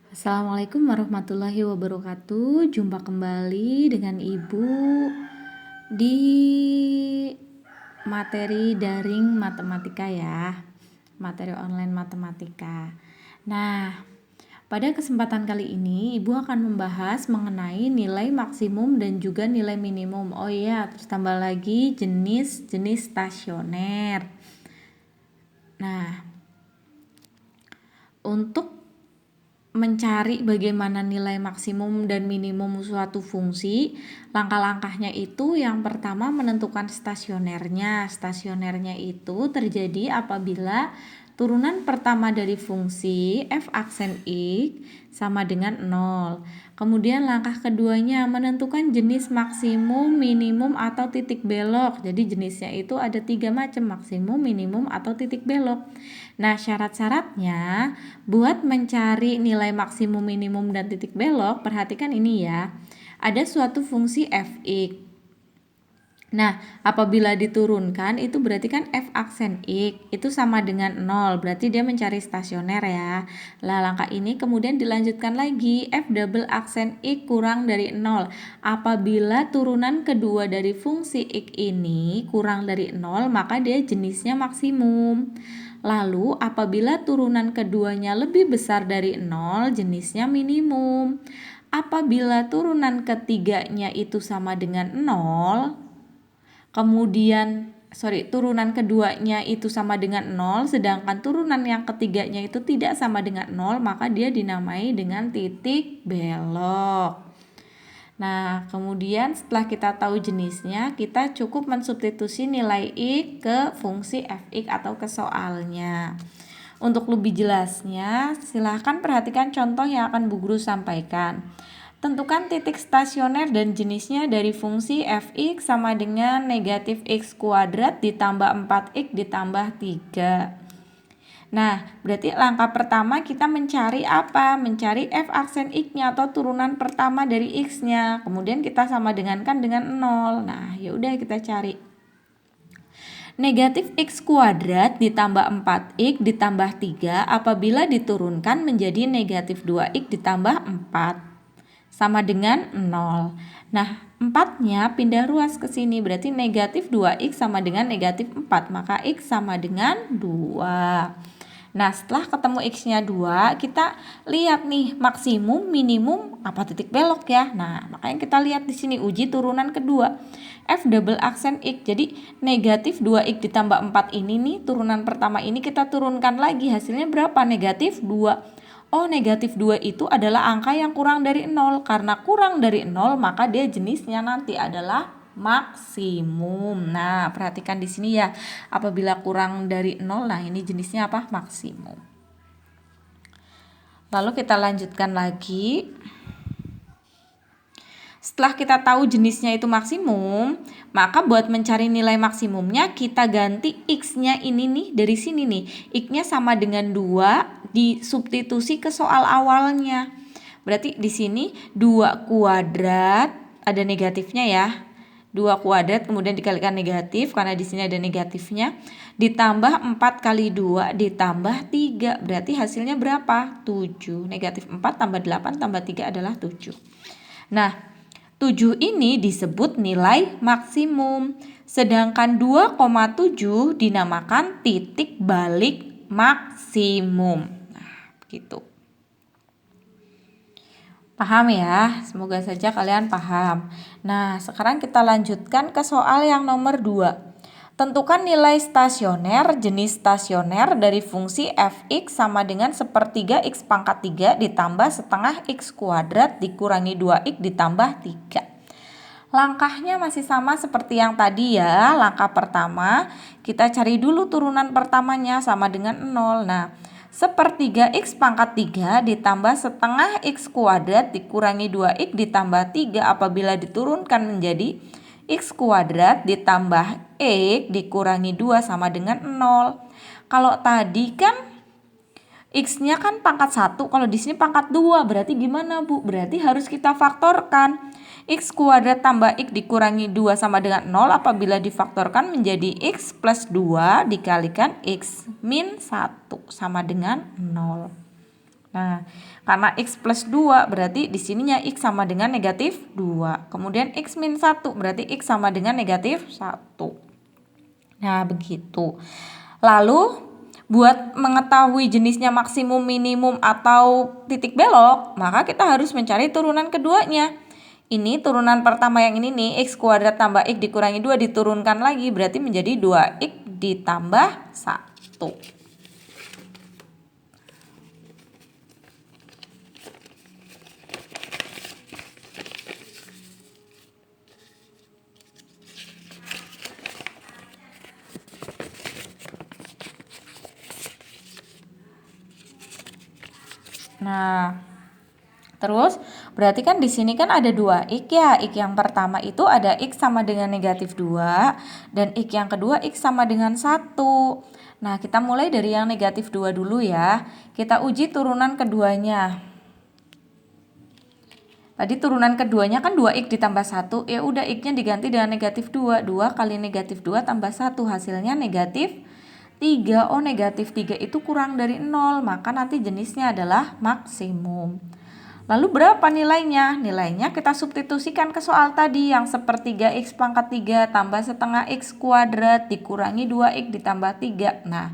Assalamualaikum warahmatullahi wabarakatuh. Jumpa kembali dengan Ibu di materi daring matematika ya. Materi online matematika. Nah, pada kesempatan kali ini Ibu akan membahas mengenai nilai maksimum dan juga nilai minimum. Oh iya, terus tambah lagi jenis-jenis stasioner. Nah, untuk mencari bagaimana nilai maksimum dan minimum suatu fungsi, langkah-langkahnya itu yang pertama menentukan stasionernya. Stasionernya itu terjadi apabila turunan pertama dari fungsi f aksen x sama dengan 0. Kemudian langkah keduanya menentukan jenis maksimum, minimum, atau titik belok. Jadi jenisnya itu ada 3 macam, maksimum, minimum, atau titik belok. Nah, syarat-syaratnya buat mencari nilai maksimum, minimum, dan titik belok, perhatikan ini ya. Ada suatu fungsi fx. Nah, apabila diturunkan itu berarti kan f aksen x itu sama dengan 0, berarti dia mencari stasioner ya. Lah, langkah ini kemudian dilanjutkan lagi, f double aksen x kurang dari 0. Apabila turunan kedua dari fungsi x ini kurang dari 0, maka dia jenisnya maksimum. Lalu apabila turunan keduanya lebih besar dari 0, jenisnya minimum. Apabila turunan ketiganya itu sama dengan 0, turunan keduanya itu sama dengan 0, sedangkan turunan yang ketiganya itu tidak sama dengan 0, maka dia dinamai dengan titik belok. Nah, kemudian setelah kita tahu jenisnya, kita cukup mensubstitusi nilai x ke fungsi fx atau ke soalnya. Untuk lebih jelasnya, silahkan perhatikan contoh yang akan Bu Guru sampaikan. Tentukan titik stasioner dan jenisnya dari fungsi fx sama dengan negatif x kuadrat ditambah 4x ditambah 3. Nah, berarti langkah pertama kita mencari apa? Mencari f aksen x-nya atau turunan pertama dari x-nya. Kemudian kita sama dengankan dengan 0. Nah, ya udah kita cari. Negatif x kuadrat ditambah 4x ditambah 3 apabila diturunkan menjadi negatif 2x ditambah 4 sama dengan 0. Nah, 4-nya pindah ruas ke sini, berarti negatif 2x sama dengan negatif 4, maka x sama dengan 2. Nah, setelah ketemu x-nya 2, kita lihat nih maksimum, minimum, apa titik belok ya. Nah, makanya kita lihat di sini uji turunan kedua. F double aksen x. Jadi negatif 2x ditambah 4 ini nih, turunan pertama ini kita turunkan lagi. Hasilnya berapa? Negatif 2. Oh, negatif 2 itu adalah angka yang kurang dari 0. Karena kurang dari 0, maka dia jenisnya nanti adalah maksimum. Nah, perhatikan di sini ya. Apabila kurang dari 0, nah ini jenisnya apa? Maksimum. Lalu kita lanjutkan lagi. Setelah kita tahu jenisnya itu maksimum, maka buat mencari nilai maksimumnya kita ganti x-nya ini nih dari sini nih. X-nya sama dengan 2 disubstitusi ke soal awalnya. Berarti di sini 2 kuadrat ada negatifnya ya. 2 kuadrat kemudian dikalikan negatif karena di sini ada negatifnya, ditambah 4 kali 2 ditambah 3, berarti hasilnya berapa? 7. Negatif 4 tambah 8 tambah 3 adalah 7. Nah, 7 ini disebut nilai maksimum, sedangkan 2,7 dinamakan titik balik maksimum. Nah, begitu. Paham ya? Semoga saja kalian paham. Nah, sekarang kita lanjutkan ke soal yang nomor 2. Tentukan nilai stasioner jenis stasioner dari fungsi fx sama dengan sepertiga x pangkat 3 ditambah setengah x kuadrat dikurangi 2x ditambah 3. Langkahnya masih sama seperti yang tadi ya. Langkah pertama, kita cari dulu turunan pertamanya sama dengan 0. Nah, sepertiga x pangkat 3 ditambah setengah x kuadrat dikurangi 2x ditambah 3 apabila diturunkan menjadi x kuadrat ditambah x dikurangi 2 sama dengan 0. Kalau tadi kan x-nya kan pangkat 1, kalau di sini pangkat 2, berarti gimana Bu? Berarti harus kita faktorkan. X kuadrat tambah x dikurangi 2 sama dengan 0 apabila difaktorkan menjadi x plus 2 dikalikan x min 1 sama dengan 0. Nah, karena X plus 2 berarti di sininya X sama dengan negatif 2. Kemudian X min 1 berarti X sama dengan negatif 1. Nah, begitu. Lalu, buat mengetahui jenisnya maksimum, minimum, atau titik belok, maka kita harus mencari turunan keduanya. Ini turunan pertama yang ini nih, X kuadrat tambah X dikurangi 2 diturunkan lagi, berarti menjadi 2X ditambah 1. Nah, terus berarti kan di sini kan ada 2x ya. X yang pertama itu ada X sama dengan negatif 2 dan X yang kedua X sama dengan 1. Nah, kita mulai dari yang negatif 2 dulu ya. Kita uji turunan keduanya. Tadi turunan keduanya kan 2x ditambah 1. Ya udah X-nya diganti dengan negatif 2. 2 kali negatif 2 tambah 1 hasilnya negatif 3. Oh, negatif 3 itu kurang dari 0, maka nanti jenisnya adalah maksimum. Lalu berapa nilainya? Nilainya kita substitusikan ke soal tadi yang sepertiga X pangkat 3 tambah setengah X kuadrat dikurangi 2X ditambah 3. Nah,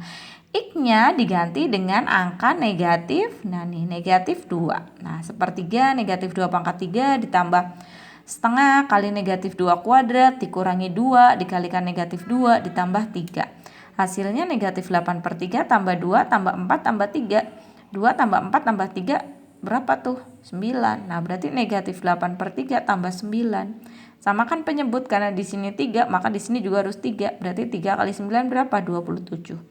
X-nya diganti dengan angka negatif. Nah, nih negatif 2. Nah, sepertiga negatif 2 pangkat 3 ditambah setengah kali negatif 2 kuadrat dikurangi 2 dikalikan negatif 2 ditambah 3. Hasilnya negatif 8/3 tambah 2 tambah 4 tambah 3. 2 tambah 4 tambah 3 berapa tuh? 9. Nah, berarti negatif 8/3 tambah 9. Sama kan penyebut karena di sini 3, maka di sini juga harus 3. Berarti 3 kali 9 berapa? 27.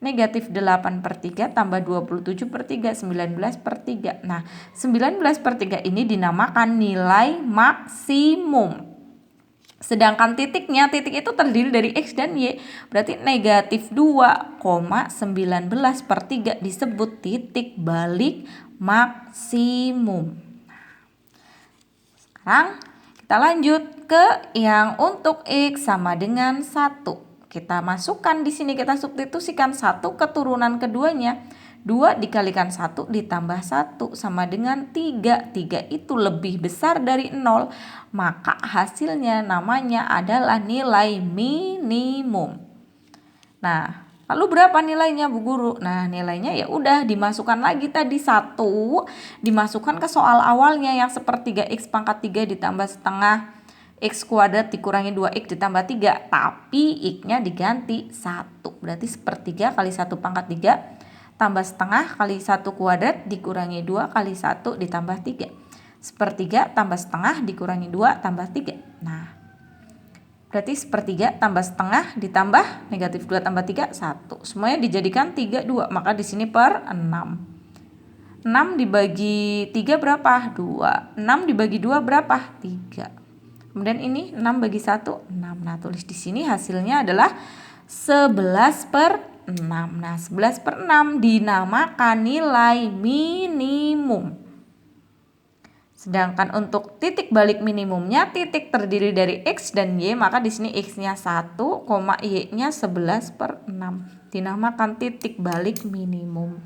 Negatif 8/3 tambah 27/3, 19/3. Nah, 19/3 ini dinamakan nilai maksimum. Sedangkan titiknya, titik itu terdiri dari X dan Y. Berarti negatif 2,19/3 disebut titik balik maksimum. Sekarang kita lanjut ke yang untuk X sama dengan 1. Kita masukkan di sini, kita substitusikan 1 ke turunan keduanya. 2 dikalikan 1 ditambah 1 sama dengan 3. 3 itu lebih besar dari 0. Maka hasilnya namanya adalah nilai minimum. Nah, lalu berapa nilainya Bu Guru? Nah, nilainya ya udah dimasukkan lagi tadi 1. Dimasukkan ke soal awalnya yang sepertiga X pangkat 3 ditambah setengah X kuadrat dikurangi 2X ditambah 3. Tapi X-nya diganti 1. Berarti sepertiga kali 1 pangkat 3 tambah setengah kali 1 kuadrat dikurangi 2 kali 1 ditambah 3. Sepertiga tambah setengah dikurangi 2 tambah 3. Nah, berarti sepertiga tambah setengah ditambah negatif 2 tambah 3, 1. Semuanya dijadikan 3, 2. Maka di sini per 6. 6 dibagi 3 berapa? 2. 6 dibagi 2 berapa? 3. Kemudian ini 6 bagi 1, 6. Nah, tulis di sini hasilnya adalah 11/6. Nah, 11/6 dinamakan nilai minimum. Sedangkan untuk titik balik minimumnya, titik terdiri dari X dan Y, maka di sini X-nya 1, Y-nya 11/6. Dinamakan titik balik minimum.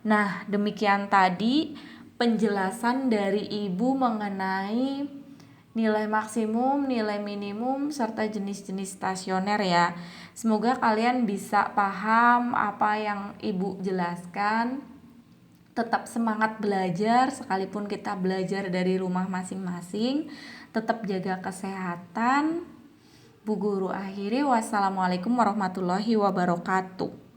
Nah, demikian tadi penjelasan dari Ibu mengenai nilai maksimum, nilai minimum, serta jenis-jenis stasioner ya. Semoga kalian bisa paham apa yang Ibu jelaskan. Tetap semangat belajar, sekalipun kita belajar dari rumah masing-masing. Tetap jaga kesehatan. Bu Guru akhiri, wassalamualaikum warahmatullahi wabarakatuh.